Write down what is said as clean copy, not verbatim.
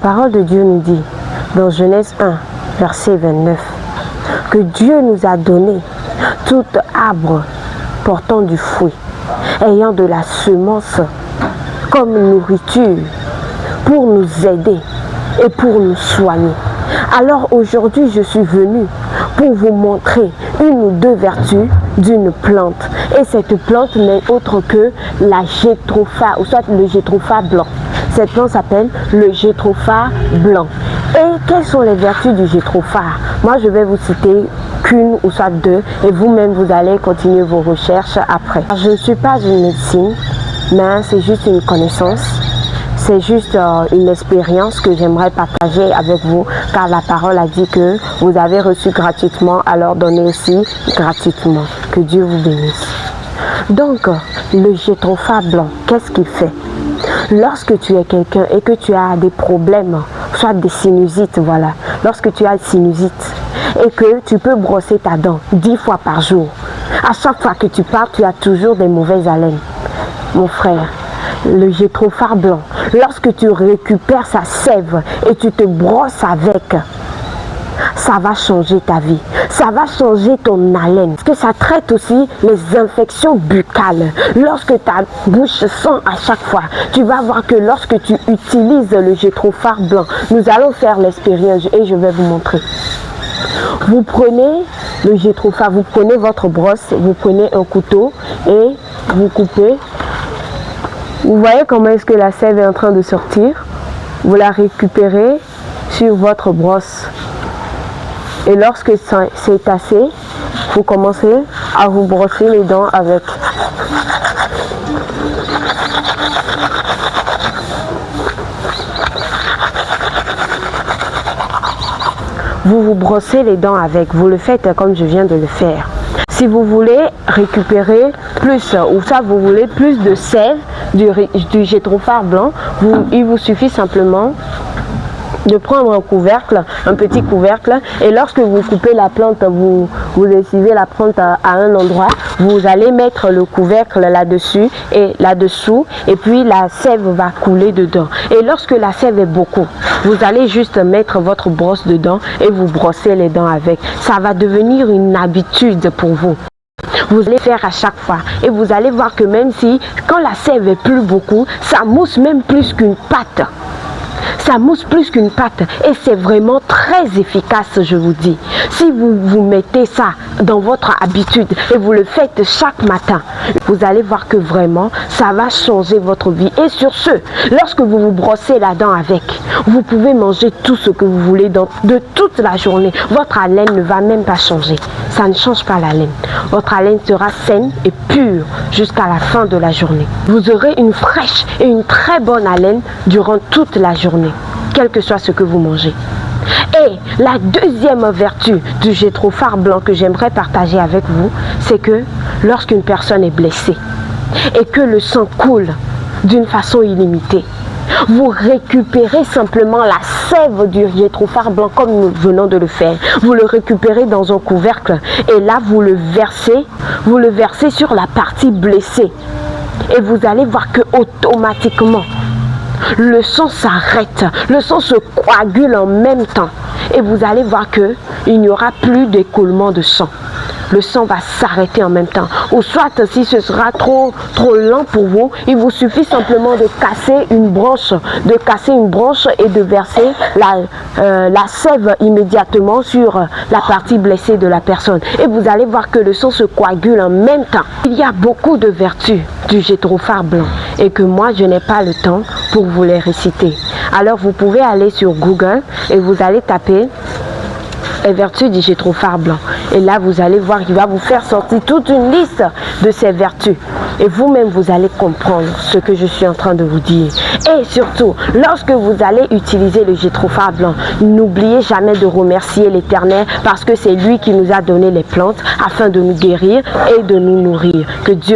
parole de Dieu nous dit, dans Genèse 1, verset 29, que Dieu nous a donné tout arbre portant du fruit, ayant de la semence comme nourriture pour nous aider et pour nous soigner. Alors aujourd'hui, je suis venue pour vous montrer une ou deux vertus d'une plante. Et cette plante n'est autre que la Jatropha, ou soit le Jatropha blanc. Cette plante s'appelle le Jatropha blanc. Et quelles sont les vertus du Jatropha? Moi, je vais vous citer qu'une ou soit deux, et vous-même, vous allez continuer vos recherches après. Je ne suis pas une médecine, mais c'est juste une connaissance. C'est juste une expérience que j'aimerais partager avec vous, car la parole a dit que vous avez reçu gratuitement, alors donnez aussi gratuitement. Que Dieu vous bénisse. Donc, le Jatropha blanc, qu'est-ce qu'il fait? Lorsque tu es quelqu'un et que tu as des problèmes, soit des sinusites, voilà, lorsque tu as des sinusites et que tu peux brosser ta dent 10 fois par jour, à chaque fois que tu parles, tu as toujours des mauvaises haleines. Mon frère, le Jatropha blanc, lorsque tu récupères sa sève et tu te brosses avec, ça va changer ta vie, ça va changer ton haleine. Parce que ça traite aussi les infections buccales. Lorsque ta bouche sent à chaque fois, tu vas voir que lorsque tu utilises le Jatropha blanc, nous allons faire l'expérience et je vais vous montrer. Vous prenez le Jatropha, vous prenez votre brosse, vous prenez un couteau et vous coupez. Vous voyez comment est-ce que la sève est en train de sortir? Vous la récupérez sur votre brosse. Et lorsque c'est assez, vous commencez à vous brosser les dents avec. Vous vous brossez les dents avec. Vous le faites comme je viens de le faire. Si vous voulez récupérer plus, ou ça vous voulez plus de sève du Jatropha blanc, il vous suffit simplement de prendre un couvercle, un petit couvercle, et lorsque vous coupez la plante, vous lessivez la plante à un endroit, vous allez mettre le couvercle là-dessus et là-dessous, et puis la sève va couler dedans. Et lorsque la sève est beaucoup, vous allez juste mettre votre brosse dedans et vous brossez les dents avec. Ça va devenir une habitude pour vous. Vous allez faire à chaque fois et vous allez voir que même si quand la sève est plus beaucoup, ça mousse même plus qu'une pâte. Ça mousse plus qu'une pâte et c'est vraiment très efficace, je vous dis. Si vous mettez ça dans votre habitude et vous le faites chaque matin, vous allez voir que vraiment ça va changer votre vie. Et sur ce, lorsque vous vous brossez la dent avec, vous pouvez manger tout ce que vous voulez de toute la journée. Votre haleine ne va même pas changer. Ça ne change pas l'haleine. Votre haleine sera saine et pure jusqu'à la fin de la journée. Vous aurez une fraîche et une très bonne haleine durant toute la journée, quel que soit ce que vous mangez. Et la deuxième vertu du Jatropha blanc que j'aimerais partager avec vous, c'est que lorsqu'une personne est blessée et que le sang coule d'une façon illimitée, vous récupérez simplement la sève du Jatropha blanc comme nous venons de le faire. Vous le récupérez dans un couvercle et là vous le versez sur la partie blessée. Et vous allez voir que automatiquement, le sang s'arrête, le sang se coagule en même temps. Et vous allez voir qu'il n'y aura plus d'écoulement de sang. Le sang va s'arrêter en même temps. Ou soit, si ce sera trop lent pour vous, il vous suffit simplement de casser une branche, et de verser la sève immédiatement sur la partie blessée de la personne. Et vous allez voir que le sang se coagule en même temps. Il y a beaucoup de vertus du Jatropha blanc et que moi, je n'ai pas le temps pour vous les réciter. Alors, vous pouvez aller sur Google et vous allez taper les vertus du Jatropha blanc. Et là, vous allez voir qu'il va vous faire sortir toute une liste de ces vertus. Et vous-même, vous allez comprendre ce que je suis en train de vous dire. Et surtout, lorsque vous allez utiliser le Jatropha blanc, n'oubliez jamais de remercier l'Éternel parce que c'est lui qui nous a donné les plantes afin de nous guérir et de nous nourrir. Que Dieu